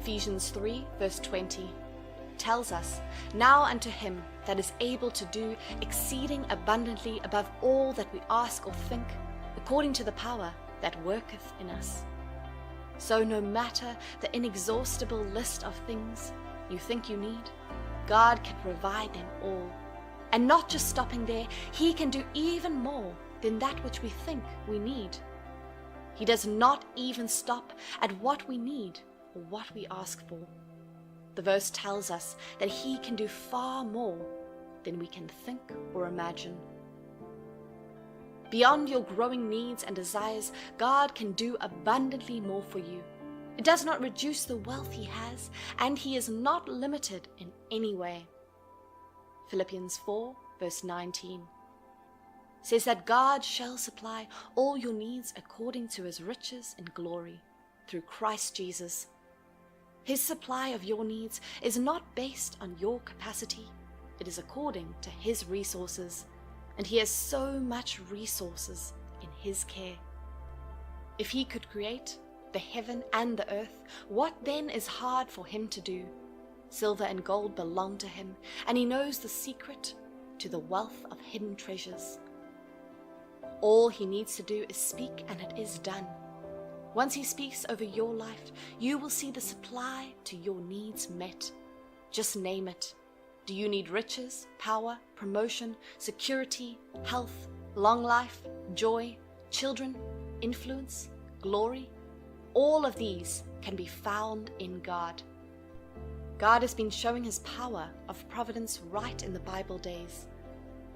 Ephesians 3 verse 20 tells us, "Now unto him that is able to do exceeding abundantly above all that we ask or think, according to the power that worketh in us." So no matter the inexhaustible list of things you think you need, God can provide them all. And not just stopping there, he can do even more than that which we think we need. He does not even stop at what we need or what we ask for. The verse tells us that he can do far more than we can think or imagine. Beyond your growing needs and desires, God can do abundantly more for you. It does not reduce the wealth he has, and he is not limited in any way. Philippians 4 verse 19 says that God shall supply all your needs according to his riches in glory through Christ Jesus. His supply of your needs is not based on your capacity. It is according to his resources, and he has so much resources in his care. If he could create the heaven and the earth, what then is hard for him to do? Silver and gold belong to him, and he knows the secret to the wealth of hidden treasures. All he needs to do is speak, and it is done. Once he speaks over your life, you will see the supply to your needs met. Just name it. Do you need riches, power, promotion, security, health, long life, joy, children, influence, glory? All of these can be found in God. God has been showing his power of providence right in the Bible days.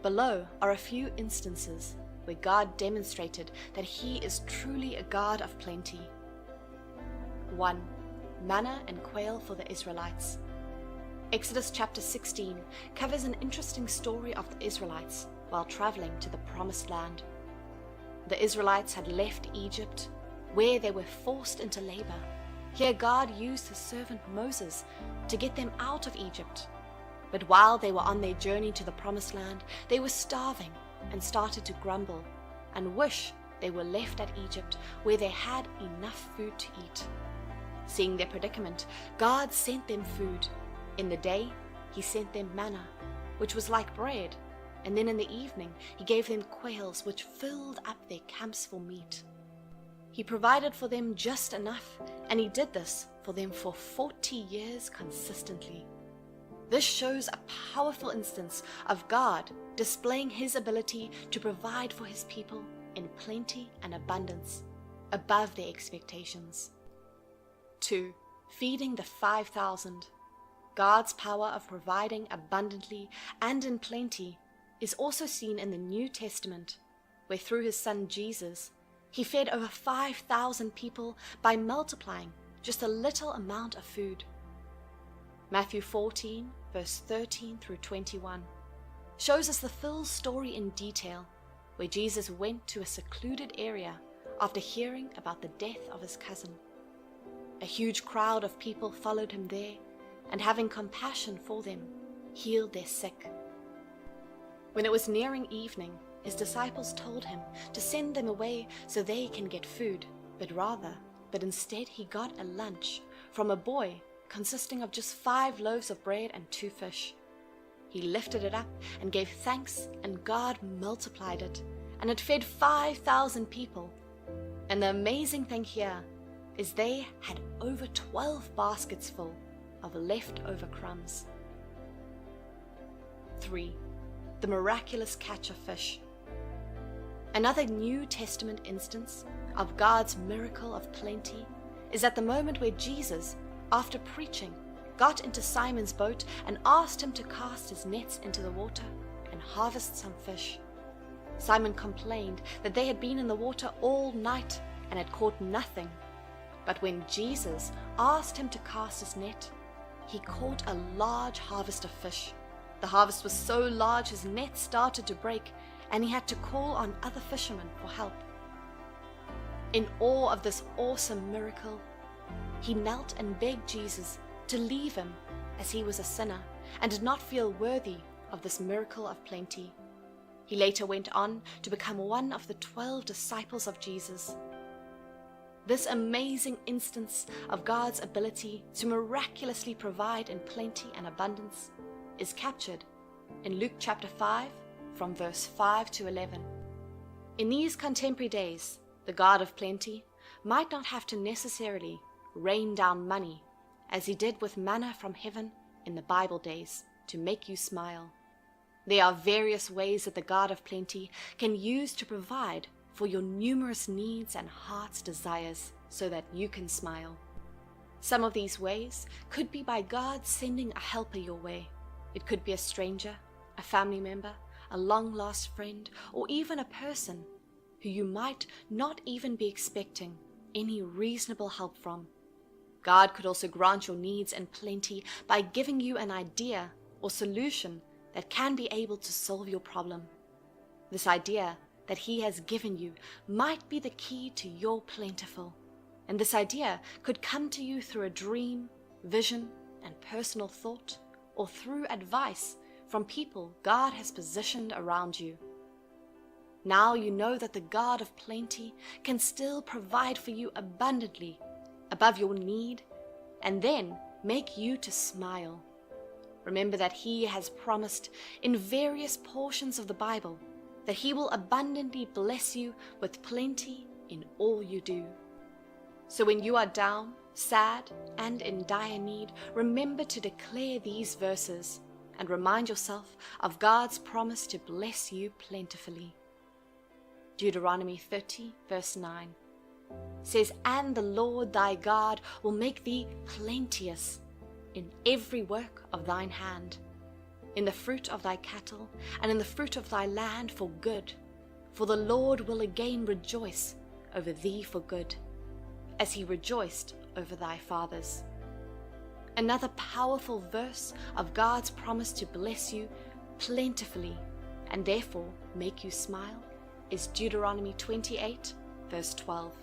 Below are a few instances where God demonstrated that he is truly a God of plenty. 1. Manna and quail for the Israelites. Exodus chapter 16 covers an interesting story of the Israelites while traveling to the Promised Land. The Israelites had left Egypt, where they were forced into labor. Here God used his servant Moses to get them out of Egypt. But while they were on their journey to the Promised Land, they were starving and started to grumble and wish they were left at Egypt, where they had enough food to eat. Seeing their predicament, God sent them food. In the day, he sent them manna, which was like bread, and then in the evening he gave them quails, which filled up their camps for meat. He provided for them just enough, and he did this for them for 40 years consistently. This shows a powerful instance of God displaying his ability to provide for his people in plenty and abundance, above their expectations. 2. Feeding the 5,000. God's power of providing abundantly and in plenty is also seen in the New Testament, where through his son Jesus, he fed over 5,000 people by multiplying just a little amount of food. Matthew 14, verse 13 through 21, shows us the full story in detail, where Jesus went to a secluded area after hearing about the death of his cousin. A huge crowd of people followed him there, and having compassion for them, healed their sick. When it was nearing evening, his disciples told him to send them away so they can get food, but instead he got a lunch from a boy consisting of just 5 loaves of bread and 2 fish. He lifted it up and gave thanks, and God multiplied it, and it fed 5,000 people. And the amazing thing here is they had over 12 baskets full of leftover crumbs. 3. The miraculous catch of fish. Another New Testament instance of God's miracle of plenty is at the moment where Jesus, after preaching, got into Simon's boat and asked him to cast his nets into the water and harvest some fish. Simon complained that they had been in the water all night and had caught nothing. But when Jesus asked him to cast his net, he caught a large harvest of fish. The harvest was so large his net started to break, and he had to call on other fishermen for help. In awe of this awesome miracle, he knelt and begged Jesus to leave him, as he was a sinner and did not feel worthy of this miracle of plenty. He later went on to become one of the 12 disciples of Jesus. This amazing instance of God's ability to miraculously provide in plenty and abundance is captured in Luke chapter 5 from verse 5 to 11. In these contemporary days, the God of plenty might not have to necessarily rain down money as he did with manna from heaven in the Bible days to make you smile. There are various ways that the God of plenty can use to provide for your numerous needs and heart's desires so that you can smile. Some of these ways could be by God sending a helper your way. It could be a stranger, a family member, a long-lost friend, or even a person who you might not even be expecting any reasonable help from. God could also grant your needs in plenty by giving you an idea or solution that can be able to solve your problem. This idea that he has given you might be the key to your plentiful, and this idea could come to you through a dream, vision, and personal thought, or through advice from people God has positioned around you. Now you know that the God of plenty can still provide for you abundantly above your need, and then make you to smile. Remember that he has promised in various portions of the Bible that he will abundantly bless you with plenty in all you do. So when you are down, sad, and in dire need, remember to declare these verses and remind yourself of God's promise to bless you plentifully. Deuteronomy 30 verse 9 says, "And the Lord thy God will make thee plenteous in every work of thine hand, in the fruit of thy cattle, and in the fruit of thy land for good. For the Lord will again rejoice over thee for good, as he rejoiced over thy fathers." Another powerful verse of God's promise to bless you plentifully and therefore make you smile is Deuteronomy 28 verse 12,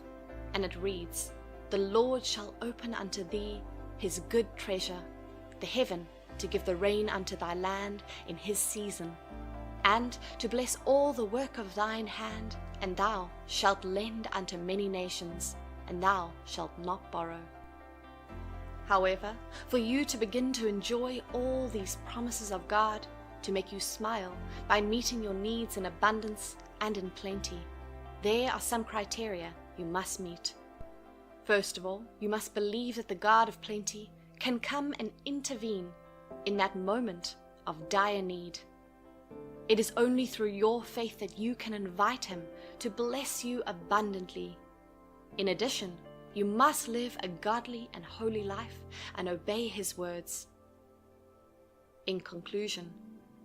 and it reads, "The Lord shall open unto thee his good treasure, the heaven, to give the rain unto thy land in his season, and to bless all the work of thine hand, and thou shalt lend unto many nations, and thou shalt not borrow." However, for you to begin to enjoy all these promises of God to make you smile by meeting your needs in abundance and in plenty, there are some criteria you must meet. First of all, you must believe that the God of plenty can come and intervene in that moment of dire need. It is only through your faith that you can invite him to bless you abundantly. In addition, you must live a godly and holy life and obey his words. In conclusion,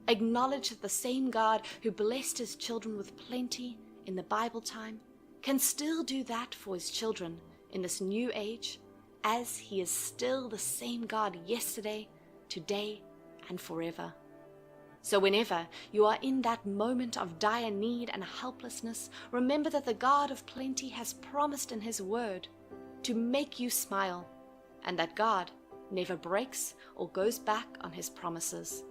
acknowledge that the same God who blessed his children with plenty in the Bible time can still do that for his children in this new age, as he is still the same God yesterday, today, and forever. So whenever you are in that moment of dire need and helplessness, remember that the God of plenty has promised in his word to make you smile, and that God never breaks or goes back on his promises.